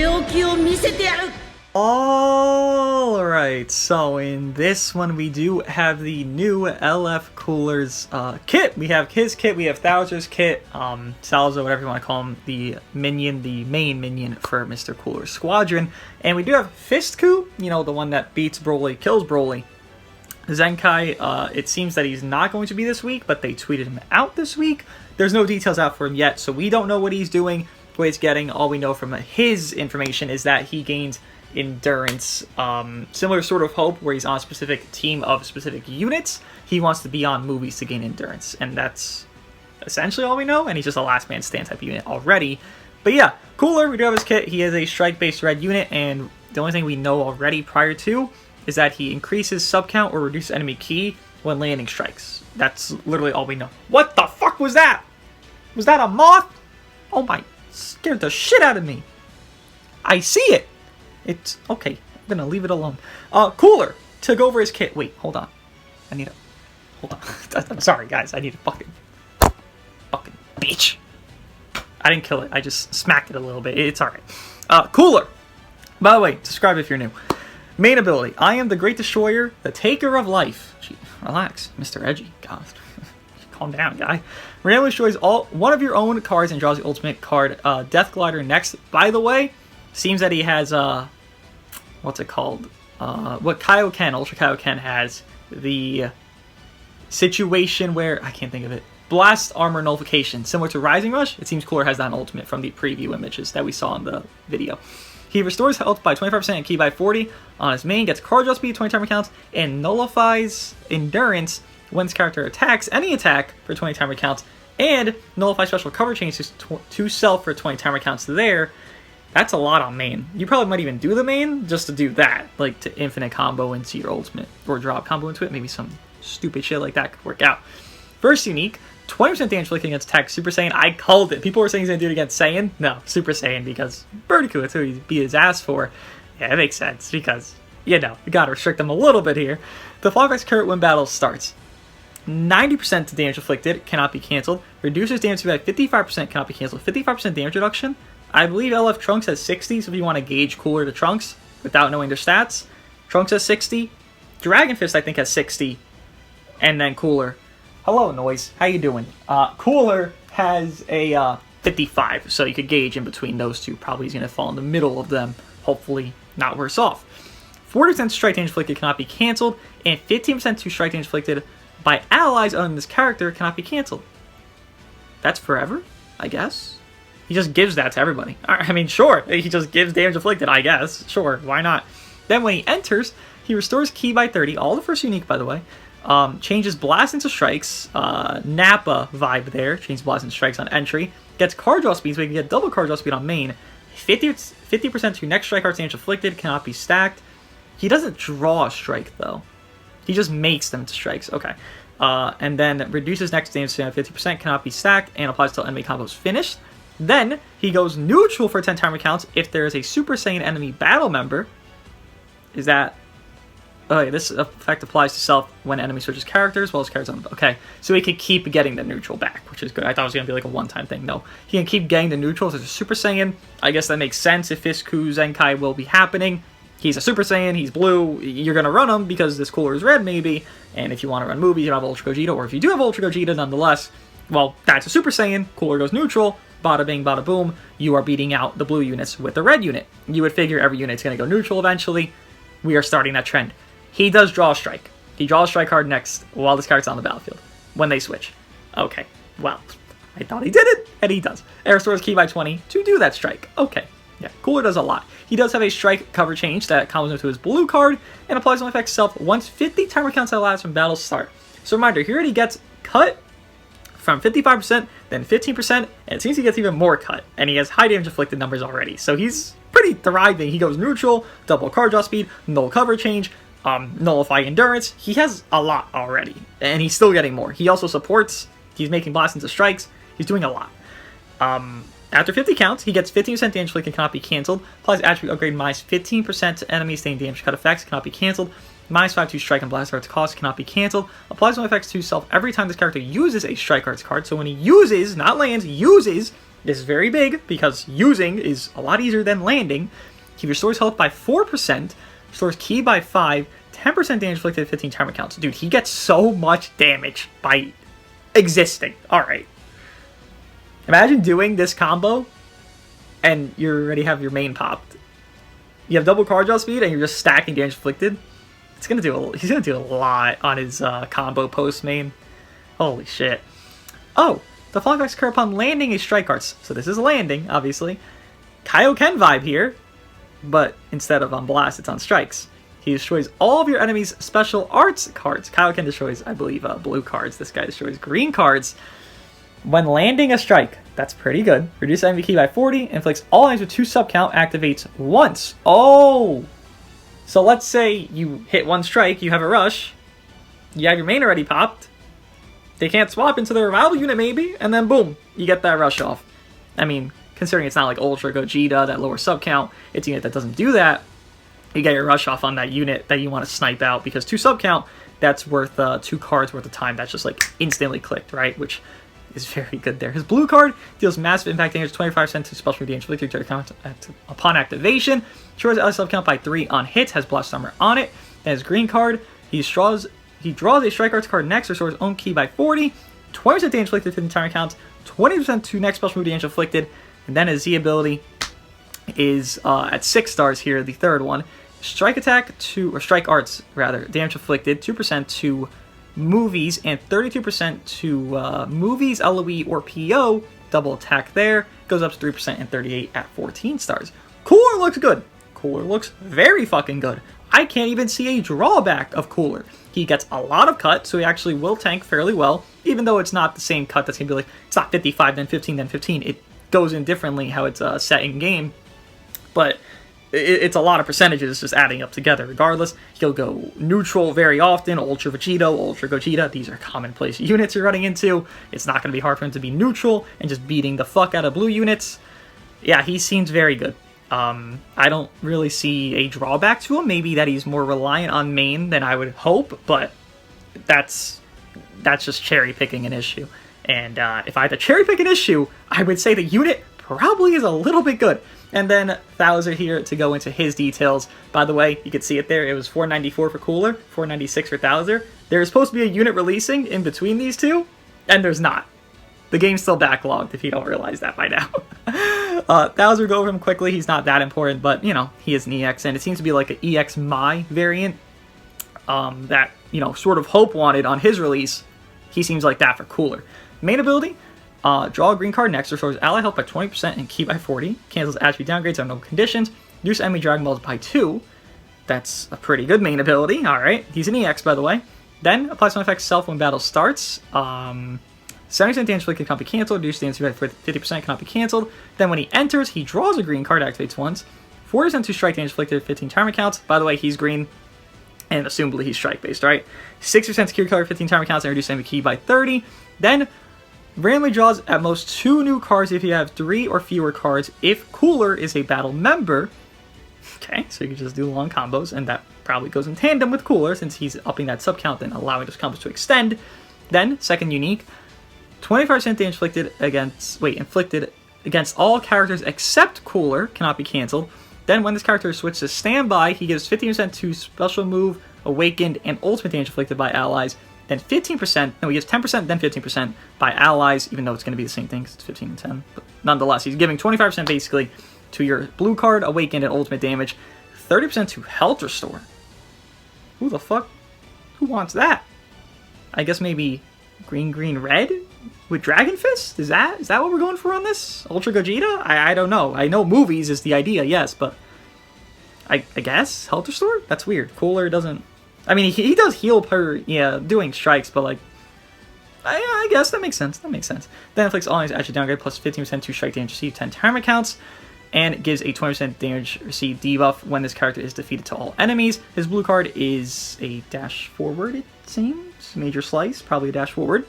置を見せてやる。 Alright, so in this one we do have the new LF Cooler's kit. We have his kit, we have Thouser's kit, Salzo, whatever you want to call him, the minion, the main minion for Mr. Cooler's squadron. And we do have FISTKU, you know, the one that beats Broly, kills Broly. ZENKAI, it seems that he's not going to be this week, but they tweeted him out this week. There's no details out for him yet, so we don't know what he's doing, what he's getting. All we know from his information is that he gains endurance, similar sort of hope where he's on a specific team of specific units. He wants to be on movies to gain endurance, and that's essentially all we know, and he's just a last man stand type unit already. But yeah, Cooler, we do have his kit. He is a strike based red unit, and the only thing we know already prior to is that he increases sub count or reduces enemy ki when landing strikes. That's literally all we know. What the fuck was that? Was that a moth? Oh my, scared the shit out of me. I see it. It's okay. I'm gonna leave it alone. Cooler took over his kit. Wait, hold on. I need a hold on. I'm sorry, guys. I need a fucking bitch. I didn't kill it. I just smacked it a little bit. It's alright. Cooler. By the way, subscribe if you're new. Main ability: I am the Great Destroyer, the Taker of Life. Gee, relax, Mr. Edgy. God, calm down, guy. Randomly destroys one of your own cards and draws the ultimate card. Death Glider next. By the way, seems that he has what's it called? What Kaioken, Ultra Kaioken has the situation where I can't think of it. Blast Armor Nullification, similar to Rising Rush. It seems Cooler has that ultimate from the preview images that we saw in the video. He restores health by 25% and ki by 40 on his main, gets card draw speed 20 timer counts, and nullifies endurance when his character attacks any attack for 20 timer counts, and nullifies special cover changes to self for 20 timer counts there. That's a lot on main. You probably might even do the main just to do that, like to infinite combo into your ultimate, or drop combo into it. Maybe some stupid shit like that could work out. First unique, 20% damage inflicted against attack Super Saiyan. I called it. People were saying he's going to do it against Saiyan. No, Super Saiyan, because FISTKU, that's who he beat his ass for. Yeah, it makes sense, because, you know, you got to restrict him a little bit here. The flashback's current when battle starts. 90% damage inflicted, cannot be cancelled. Reduces damage by 55%, cannot be cancelled. 55% damage reduction. I believe LF Trunks has 60, so if you want to gauge Cooler to Trunks without knowing their stats, Trunks has 60. Dragon Fist, I think, has 60. And then Cooler. Hello, Noise. How you doing? Cooler has a 55, so you could gauge in between those two. Probably he's going to fall in the middle of them. Hopefully not worse off. 40% strike damage inflicted cannot be cancelled, and 15% to strike damage inflicted by allies other than this character cannot be cancelled. That's forever, I guess. He just gives that to everybody. I mean, sure, he just gives damage inflicted, I guess. Sure, why not? Then when he enters, he restores ki by 30, all the first unique, by the way. Changes blast into strikes, Nappa vibe there, changes blast into strikes on entry. Gets card draw speed, so he can get double card draw speed on main. 50% to next strike arts damage inflicted, cannot be stacked. He doesn't draw a strike, though. He just makes them to strikes, okay. And then reduces next damage to 50%, cannot be stacked, and applies till enemy combo is finished. Then, he goes neutral for 10 timer counts if there is a Super Saiyan enemy battle member. Is that... Okay, this effect applies to self when enemy switches characters, as well as characters on... Okay, so he can keep getting the neutral back, which is good. I thought it was going to be like a one-time thing. No, he can keep getting the neutral as a Super Saiyan. I guess that makes sense if FISTKU ZENKAI will be happening. He's a Super Saiyan, he's blue, you're going to run him because this Cooler is red, maybe. And if you want to run movies, you have Ultra Gogeta, or if you do have Ultra Gogeta, nonetheless, well, that's a Super Saiyan, Cooler goes neutral, bada bing, bada boom, you are beating out the blue units with the red unit. You would figure every unit's going to go neutral eventually. We are starting that trend. He does draw a strike. He draws a strike card next while this card's on the battlefield, when they switch. Okay, well, I thought he did it, and he does. Air restores ki by 20 to do that strike. Okay, yeah, Cooler does a lot. He does have a strike cover change that comes into his blue card, and applies on effect self once 50 timer counts allows from battle start. So reminder, he already gets cut from 55%, then 15%, and it seems he gets even more cut, and he has high damage inflicted numbers already. So he's pretty thriving. He goes neutral, double card draw speed, null cover change, nullify endurance. He has a lot already, and he's still getting more. He also supports, he's making blasts into strikes, he's doing a lot. After 50 counts, he gets 15% damage inflicted, cannot be cancelled, applies attribute upgrade minus 15% to enemy staying damage cut effects, cannot be cancelled, minus 5 to strike and blast arts cost, cannot be cancelled, applies no effects to self every time this character uses a strike arts card. So when he uses, not lands, uses This is very big because using is a lot easier than landing. He restores health by 4%, restores ki by 5, 10% damage inflicted 15 timer counts. Dude, he gets so much damage by existing. Alright. Imagine doing this combo and you already have your main popped. You have double card draw speed and you're just stacking damage inflicted. He's gonna do a lot on his combo post main. Holy shit. Oh, the following effects occur upon landing a strike arts. So this is landing, obviously. Kaioken vibe here, but instead of on blast, it's on strikes. He destroys all of your enemies' special arts cards. Kaioken destroys, I believe, blue cards. This guy destroys green cards. When landing a strike, that's pretty good. Reduce enemy key by 40, inflicts all enemies with 2 sub count, activates once. Oh! So let's say you hit 1 strike, you have a rush, you have your main already popped, they can't swap into their rival unit maybe, and then boom, you get that rush off. I mean, considering it's not like Ultra Gogeta, that lower sub count, it's a unit that doesn't do that, you get your rush off on that unit that you want to snipe out, because 2 sub count, that's worth 2 cards worth of time, that's just like instantly clicked, right? Which is very good there. His blue card deals massive impact damage, 25% to special damage inflicted upon activation. Destroys ally sub count by 3 on hits, has blast armor on it. And his green card, he draws a strike arts card next, restores his own key by 40, 20% damage inflicted 15 timer counts, 20% to next special move damage inflicted, and then his Z ability is at 6 stars here, the third one. Strike attack to, or strike arts rather, damage inflicted, 2% to movies and 32% to movies, LOE, or PO. Double attack there. Goes up to 3% and 38 at 14 stars. Cooler looks good. Cooler looks very fucking good. I can't even see a drawback of Cooler. He gets a lot of cut, so he actually will tank fairly well, even though it's not the same cut that's going to be like, it's not 55, then 15, then 15. It goes in differently how it's set in game. But it's a lot of percentages just adding up together. Regardless, he'll go neutral very often. Ultra Vegeta, Ultra Gogeta, these are commonplace units you're running into. It's not going to be hard for him to be neutral and just beating the fuck out of blue units. Yeah, he seems very good. I don't really see a drawback to him. Maybe that he's more reliant on main than I would hope, but that's just cherry picking an issue. And if I had to cherry pick an issue, I would say the unit probably is a little bit good. And then Thouser here to go into his details. By the way, you can see it there. It was 494 for Cooler, 496 for Thouser. There is supposed to be a unit releasing in between these two, and there's not. The game's still backlogged, if you don't realize that by now. Thouser, go over him quickly. He's not that important, but, you know, he is an EX, and it seems to be like an EX Mai variant that, you know, sort of Hope wanted on his release. He seems like that for Cooler. Main ability, draw a green card next, restores ally health by 20% and ki by 40, cancels attribute downgrades on no conditions, reduce enemy Dragon Balls by 2. That's a pretty good main ability, alright. He's an EX, by the way. Then, applies some effects self when battle starts. 70% damage inflicted cannot be cancelled, reduced damage by 50% cannot be cancelled. Then when he enters, he draws a green card, activates once. 40% to strike damage inflicted, 15 timer counts. By the way, he's green, and assumably he's strike-based, right? 6% secure color, 15 timer counts, and reduce enemy ki by 30. Then, randomly draws at most 2 new cards if you have 3 or fewer cards if Cooler is a battle member. Okay, so you can just do long combos, and that probably goes in tandem with Cooler since he's upping that sub count and allowing those combos to extend. Then, second unique, 25% damage inflicted against all characters except Cooler, cannot be cancelled. Then when this character switches to standby, he gives 15% to special move, awakened, and ultimate damage inflicted by allies. Then 15%, no, he gives 10%, then 15% by allies, even though it's going to be the same thing, because it's 15 and 10. But nonetheless, he's giving 25% basically to your blue card, awakened, and ultimate damage. 30% to health restore. Who the fuck? Who wants that? I guess maybe green, red? With Dragon Fist? Is that what we're going for on this? Ultra Gogeta? I don't know. I know movies is the idea, yes, but I guess health restore? That's weird. Cooler doesn't. I mean, he does heal per doing strikes, but like I guess that makes sense. That makes sense. Then inflicts all enemies actually downgrade plus 15% to strike damage received 10 timer counts, and gives a 20% damage received debuff when this character is defeated to all enemies. His blue card is a dash forward, it seems. Major slice, probably a dash forward.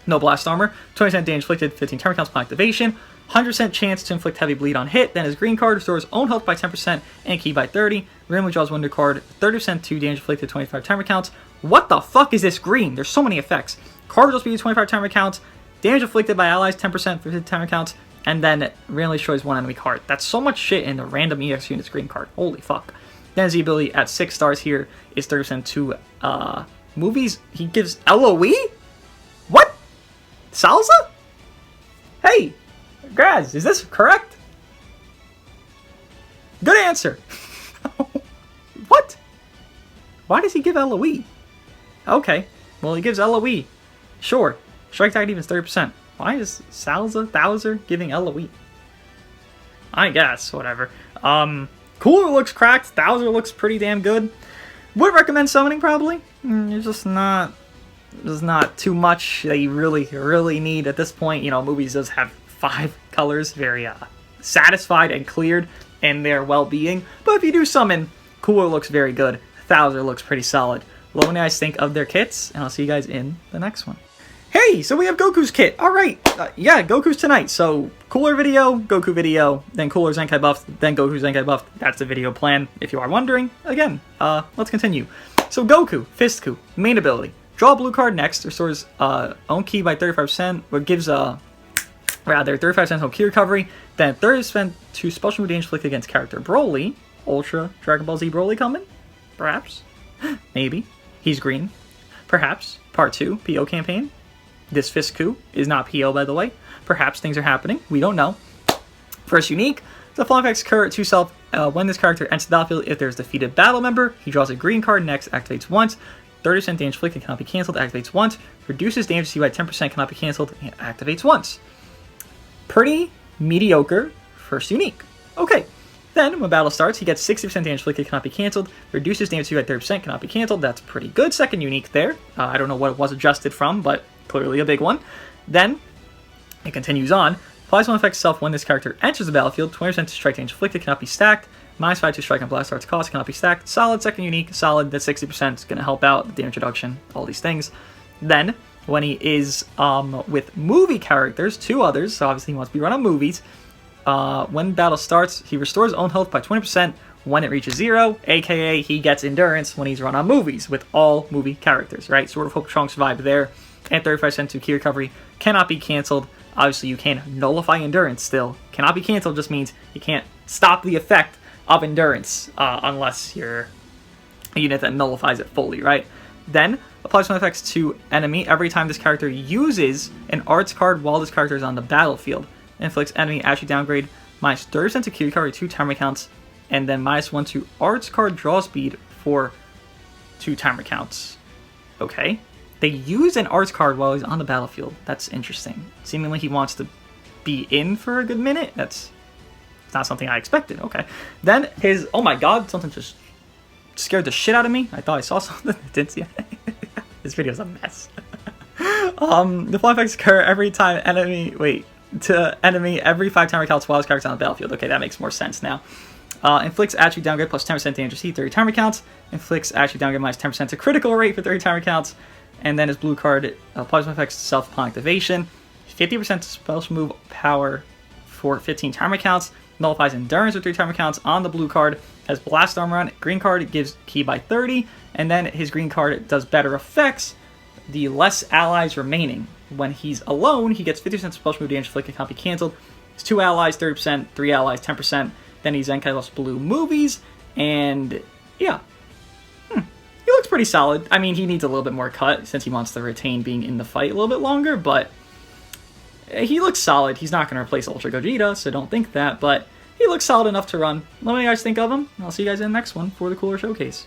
No blast armor, 20% damage inflicted, 15 timer counts upon activation, 100% chance to inflict heavy bleed on hit. Then his green card restores own health by 10% and ki by 30. Randomly draws one new card, 30% to damage inflicted, 25 timer counts. What the fuck is this green? There's so many effects. Card draw speed, 25 timer counts. Damage inflicted by allies, 10% for 50 timer counts. and then randomly destroys one enemy card. That's so much shit in the random EX unit's green card. Holy fuck. Then his ability at 6 stars here is 30% to movies. He gives LOE? What? Salsa? Hey, Graz, is this correct? Good answer. What? Why does he give LOE? Okay, well, he gives LOE. Sure. Strike attack even 30%. Why is Salza Bowser giving LOE? I guess, whatever. Cooler looks cracked. Bowser looks pretty damn good. Would recommend summoning, probably. It's just not... There's not too much that you really need at this point. You know, movies does have 5 colors, very satisfied and cleared in their well-being. But if you do summon, Cooler looks very good. Bowser looks pretty solid. Let me guys think of their kits, and I'll see you guys in the next one. Hey, so we have Goku's kit. All right, yeah, Goku's tonight. So Cooler video, Goku video, then Cooler Zenkai buff, then Goku Zenkai buff. That's the video plan, if you are wondering. Again, let's continue. So Goku, FISTKU, main ability. Draw a blue card next, restores own ki by 35%, or gives 35% whole ki recovery, then 30% to special move damage inflicted against character. Broly, Ultra Dragon Ball Z Broly coming? Perhaps. Maybe. He's green. Perhaps. Part 2, PO campaign. This FISTKU is not PO, by the way. Perhaps things are happening. We don't know. First unique, the following effects occur to self when this character enters the battlefield. If there's a defeated battle member, he draws a green card next, activates once. 30% damage inflicted, cannot be cancelled, activates once. Reduces damage received by 10%, cannot be cancelled, activates once. Pretty mediocre first unique. Okay. Then, when battle starts, he gets 60% damage inflicted, cannot be cancelled. Reduces damage received by 30%, cannot be cancelled. That's pretty good. Second unique there. I don't know what it was adjusted from, but clearly a big one. Then, it continues on. Applies one effect itself when this character enters the battlefield. 20% to strike damage inflicted, cannot be stacked. -5 to strike and blast arts cost, cannot be stacked. Solid, second unique, solid. That 60% is going to help out, the damage reduction, all these things. Then, when he is with movie characters, 2 others, so obviously he wants to be run on movies. When battle starts, he restores own health by 20% when it reaches 0, aka he gets endurance when he's run on movies with all movie characters, right? Sword of Hope Trunks vibe there. And 35% to ki recovery, cannot be cancelled. Obviously, you can nullify endurance still. Cannot be cancelled just means you can't stop the effect of endurance unless you're a unit that nullifies it fully, right? Then, applies some effects to enemy every time this character uses an arts card while this character is on the battlefield. Inflicts enemy attribute downgrade, -30% to ki recovery 2 timer counts, and then -1 to arts card draw speed for 2 timer counts. Okay. They use an arts card while he's on the battlefield. That's interesting. Seemingly he wants to be in for a good minute. It's not something I expected. Okay. Then his... Oh my god, something just scared the shit out of me. I thought I saw something. I didn't see it. This video's a mess. The fly effects occur every time enemy... Wait. To enemy every 5 timer counts while his character's on the battlefield. Okay, that makes more sense now. Inflicts attribute downgrade plus 10% damage received 30 timer counts. Inflicts attribute downgrade minus 10% to critical rate for 30 timer counts. And then his blue card applies effects to self upon activation. 50% to special move power for 15 timer counts. Nullifies endurance with 3 timer counts on the blue card. Has blast armor on it. Green card gives ki by 30. And then his green card does better effects the less allies remaining. When he's alone, he gets 50% special move damage inflicted, can't be cancelled. It's 2 allies, 30%, 3 allies, 10%. Then he's Zenkai lost blue movies, and yeah. He looks pretty solid. I mean, he needs a little bit more cut since he wants to retain being in the fight a little bit longer, but he looks solid. He's not going to replace Ultra Gogeta, so don't think that, but he looks solid enough to run. Let me know what you guys think of him, and I'll see you guys in the next one for the Cooler Showcase.